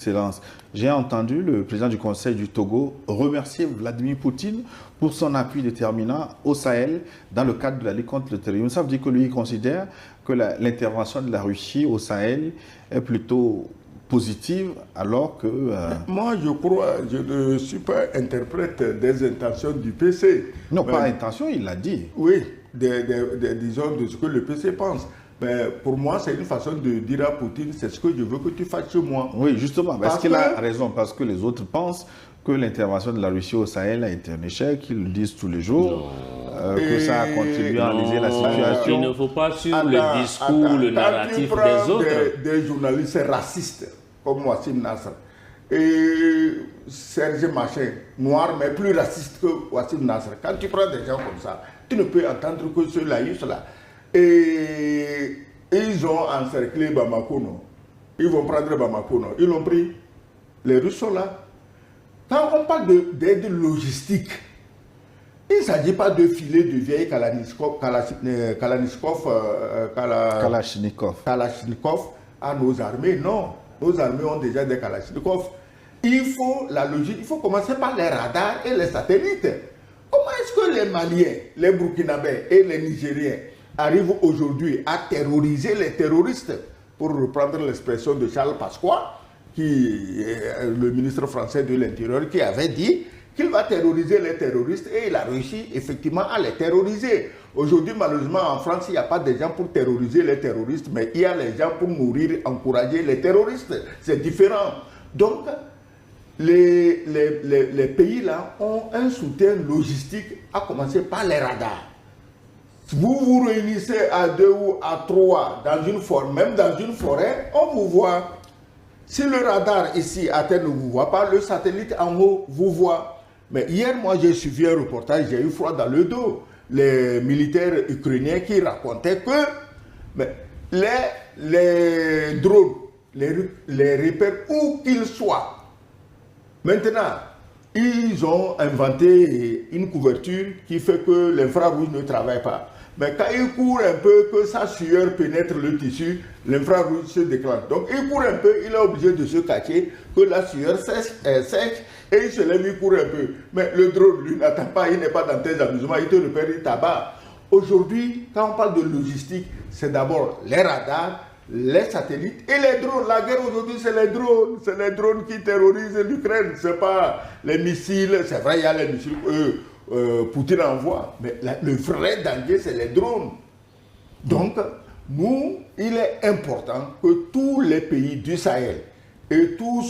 Excellence. J'ai entendu le président du Conseil du Togo remercier Vladimir Poutine pour son appui déterminant au Sahel dans le cadre de la lutte contre le terrorisme. Ça veut dire que lui, il considère que l'intervention de la Russie au Sahel est plutôt positive, alors que... Moi, je ne suis pas interprète des intentions du PC. Non, pas intention, il l'a dit. Oui, disons de ce que le PC pense. Mais pour moi, c'est une façon de dire à Poutine, c'est ce que je veux que tu fasses chez moi. Oui, justement, parce qu'il a raison, parce que les autres pensent que l'intervention de la Russie au Sahel a été un échec, ils le disent tous les jours, que ça a contribué à enliser la situation. Il ne faut pas suivre le discours, le narratif des autres. Des journalistes racistes, comme Wassim Nasr, et Serge Machin, noir, mais plus raciste que Wassim Nasr. Quand tu prends des gens comme ça, tu ne peux entendre que ceux-là, ceux-là. Et ils ont encerclé Bamako, non? Ils vont prendre Bamako, non? Ils l'ont pris. Les Russes sont là. Quand on parle d'aide logistique, il ne s'agit pas de filer de vieilles Kalachnikov à nos armées. Non, nos armées ont déjà des Kalachnikov. Il faut la logique, il faut commencer par les radars et les satellites. Comment est-ce que les Maliens, les Burkinabés et les Nigériens arrivent aujourd'hui à terroriser les terroristes, pour reprendre l'expression de Charles Pasqua, qui est le ministre français de l'Intérieur, qui avait dit qu'il va terroriser les terroristes, et il a réussi effectivement à les terroriser. Aujourd'hui, malheureusement, en France, il n'y a pas de gens pour terroriser les terroristes, mais il y a les gens pour nourrir, encourager les terroristes. C'est différent. Donc, les pays-là ont un soutien logistique, à commencer par les radars. Vous vous réunissez à 2 ou à 3 dans une forêt, même dans une forêt, on vous voit. Si le radar ici à terre ne vous voit pas, le satellite en haut vous voit. Mais hier, moi, j'ai suivi un reportage, j'ai eu froid dans le dos. Les militaires ukrainiens qui racontaient que les drones les repèrent où qu'ils soient. Maintenant, ils ont inventé une couverture qui fait que l'infrarouge ne travaille pas. Mais quand il court un peu, que sa sueur pénètre le tissu, l'infrarouge se déclenche. Donc il court un peu, il est obligé de se cacher, que la sueur sèche, et il se lève, il court un peu. Mais le drone, lui, n'attend pas, il n'est pas dans tes amusements, il te repère, il tabac. Aujourd'hui, quand on parle de logistique, c'est d'abord les radars, les satellites et les drones. La guerre aujourd'hui, c'est les drones. C'est les drones qui terrorisent l'Ukraine. Ce n'est pas les missiles. C'est vrai, il y a les missiles Poutine envoie. Mais le vrai danger, c'est les drones. Donc, nous, il est important que tous les pays du Sahel et tous ceux